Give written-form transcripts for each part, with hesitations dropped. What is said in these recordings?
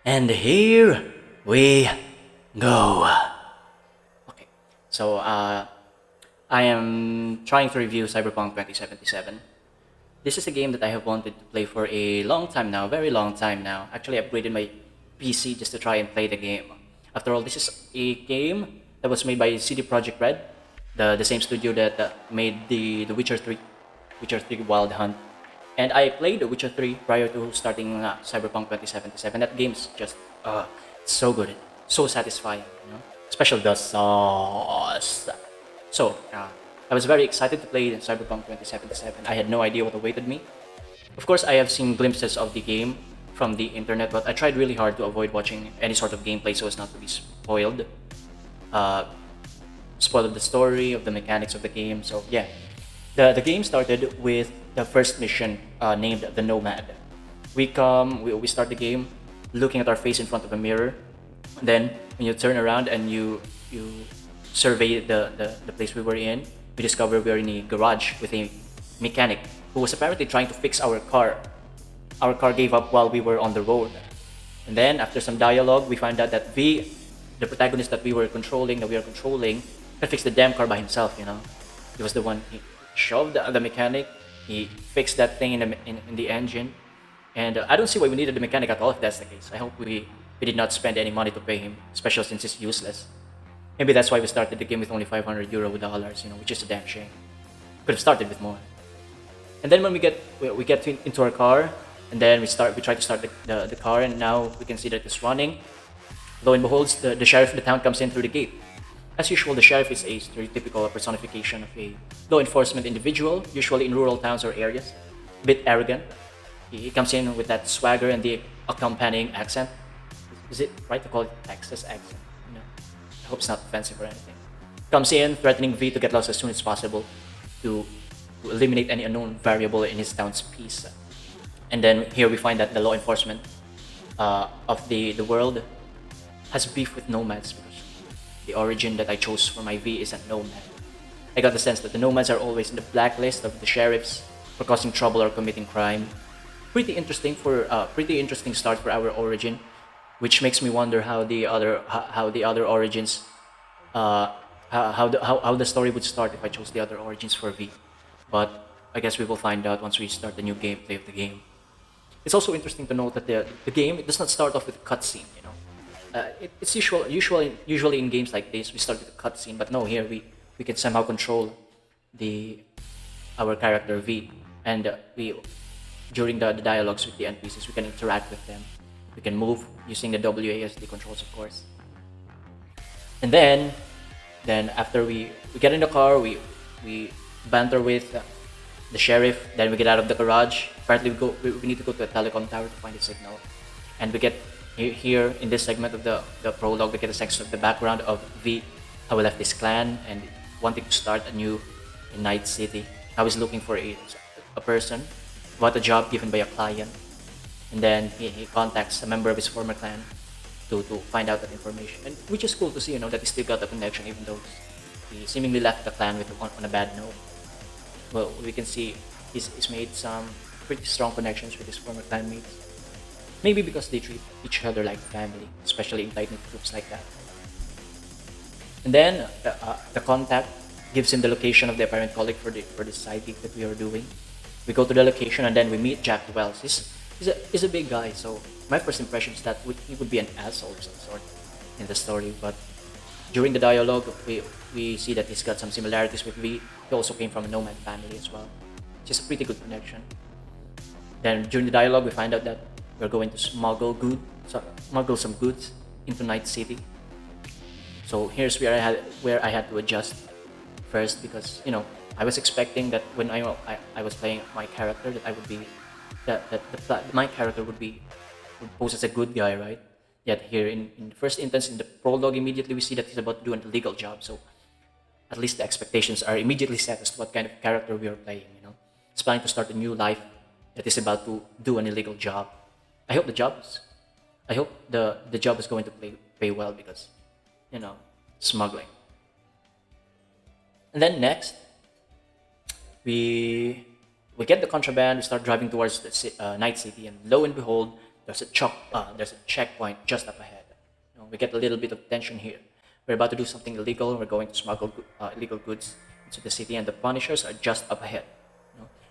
And here we go. Okay, so I am trying to review Cyberpunk 2077. This is a game that I have wanted to play for a long time now, very long time now. Actually, I upgraded my PC just to try and play the game. After all, this is a game that was made by CD Projekt Red, the same studio that made the Witcher 3, Witcher 3 Wild Hunt. And I played The Witcher 3 prior to starting Cyberpunk 2077. That game's just so good, so satisfying, you know? Especially the sauce. So, I was very excited to play Cyberpunk 2077. I had no idea what awaited me. Of course, I have seen glimpses of the game from the internet, but I tried really hard to avoid watching any sort of gameplay so as not to be spoiled. Uh, Spoiled the story of the mechanics of the game. So yeah, the game started with the first mission named the Nomad. We start the game looking at our face in front of a mirror. Then when you turn around and you survey the place we were in, we discover we are in a garage with a mechanic who was apparently trying to fix our car. Our car gave up while we were on the road. And then after some dialogue, we find out that the protagonist that we are controlling, can fix the damn car by himself. You know, he was the one. He shoved the mechanic. He fixed that thing in the engine, and I don't see why we needed the mechanic at all if that's the case. I hope we did not spend any money to pay him, especially since he's useless. Maybe that's why we started the game with only 500 euro dollars. You know, which is a damn shame. Could have started with more. And then when we get into our car, and then we try to start the car, and now we can see that it's running. Lo and behold, the sheriff of the town comes in through the gate. As usual, the sheriff is a stereotypical personification of a law enforcement individual, usually in rural towns or areas. A bit arrogant. He comes in with that swagger and the accompanying accent. Is it right to call it Texas accent? You know, I hope it's not offensive or anything. Comes in threatening V to get lost as soon as possible to, to eliminate any unknown variable in his town's peace. And then here we find that the law enforcement of the world has beef with nomads because the origin that I chose for my V is a nomad. I got the sense that the nomads are always in the blacklist of the sheriffs for causing trouble or committing crime. Pretty interesting start for our origin, which makes me wonder how the other origins how the story would start if I chose the other origins for V. But I guess we will find out once we start the new gameplay of the game. It's also interesting to note that the game it does not start off with a cutscene. You know, it's usually in games like this we start with a cutscene, but no, here we can somehow control the our character V, and we during the dialogues with the NPCs we can interact with them. We can move using the WASD controls, of course. And then after we get in the car, we banter with the sheriff. Then we get out of the garage. Apparently, we need to go to a telecom tower to find a signal, and we get here in this segment of the prologue. We get a section of the background of V, how he left his clan and wanting to start a new in Night City. How he's looking for a person, got a job given by a client, and then he contacts a member of his former clan to find out that information, and which is cool to see, you know, that he still got a connection even though he seemingly left the clan with on a bad note. Well, we can see he's made some pretty strong connections with his former clanmates. Maybe because they treat each other like family, especially in tight-knit groups like that. And then the contact gives him the location of the apparent colleague for the side gig that we are doing. We go to the location and then we meet Jack Wells. He's a big guy, so my first impression is that he would be an asshole of some sort in the story. But during the dialogue, we see that he's got some similarities with V. He also came from a nomad family as well. It's just a pretty good connection. Then during the dialogue, we find out that we're going to smuggle some goods into Night City. So here's where I had to adjust first because you know I was expecting that when I was playing my character that I would be that my character would pose as a good guy, right? Yet here in the first instance in the prologue, immediately we see that he's about to do an illegal job. So at least the expectations are immediately set as to what kind of character we are playing. You know, he's planning to start a new life that is about to do an illegal job. I hope the job is going to pay well because you know smuggling. And then next we get the contraband. We start driving towards the Night City, and lo and behold, there's a checkpoint just up ahead. We get a little bit of tension here. We're about to do something illegal. We're going to smuggle illegal goods into the city, and the Punishers are just up ahead.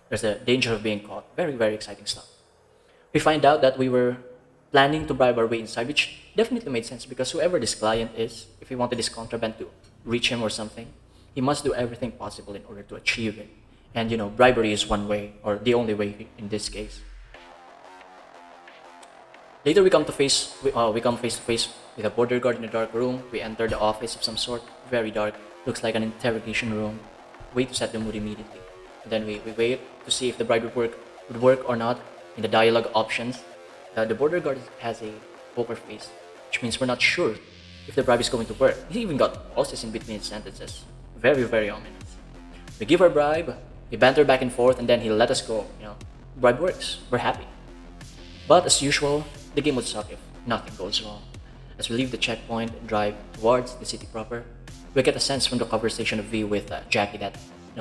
There's a danger of being caught. Very, very exciting stuff. We find out that we were planning to bribe our way inside, which definitely made sense because whoever this client is, if we wanted this contraband to reach him or something, he must do everything possible in order to achieve it. And bribery is one way, or the only way in this case. Later, we come face to face with a border guard in a dark room. We enter the office of some sort, very dark, looks like an interrogation room. Wait to set the mood immediately. And then we wait to see if the bribe would work or not. In the dialogue options, the border guard has a poker face, which means we're not sure if the bribe is going to work. He even got pauses in between his sentences. Very, very ominous. We give our bribe, we banter back and forth, and then he'll let us go. Bribe works. We're happy. But as usual, the game would suck if nothing goes wrong. As we leave the checkpoint and drive towards the city proper, we get a sense from the conversation of V with Jackie that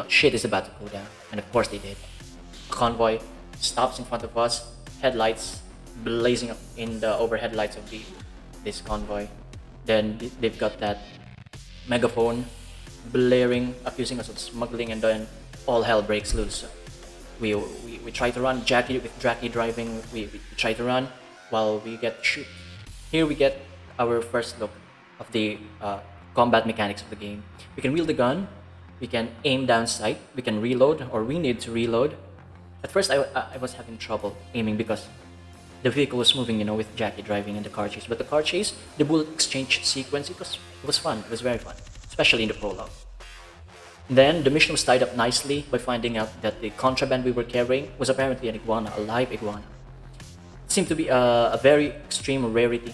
shit is about to go down. And of course they did. A convoy stops in front of us, headlights blazing up in the overhead lights of this convoy. Then they've got that megaphone blaring, accusing us of smuggling, and then all hell breaks loose. We try to run, with Jackie driving, we try to run while we get shoot. Here we get our first look of the combat mechanics of the game. We can wield the gun, we can aim down sight, we can reload, or we need to reload. At first, I was having trouble aiming because the vehicle was moving, with Jackie driving in the car chase. But the car chase, the bullet exchange sequence, it was fun. It was very fun, especially in the prologue. Then the mission was tied up nicely by finding out that the contraband we were carrying was apparently an iguana, a live iguana. It seemed to be a very extreme rarity,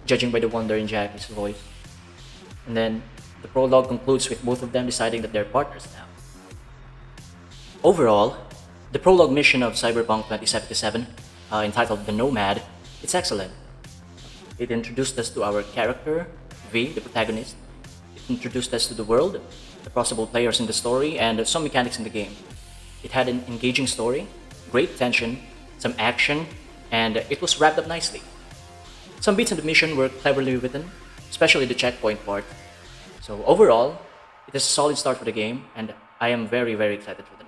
judging by the wonder in Jackie's voice. And then the prologue concludes with both of them deciding that they're partners now. Overall, the prologue mission of Cyberpunk 2077, entitled The Nomad, it's excellent. It introduced us to our character, V, the protagonist. It introduced us to the world, the possible players in the story, and some mechanics in the game. It had an engaging story, great tension, some action, and it was wrapped up nicely. Some beats in the mission were cleverly written, especially the checkpoint part. So overall, it is a solid start for the game, and I am very, very excited for that.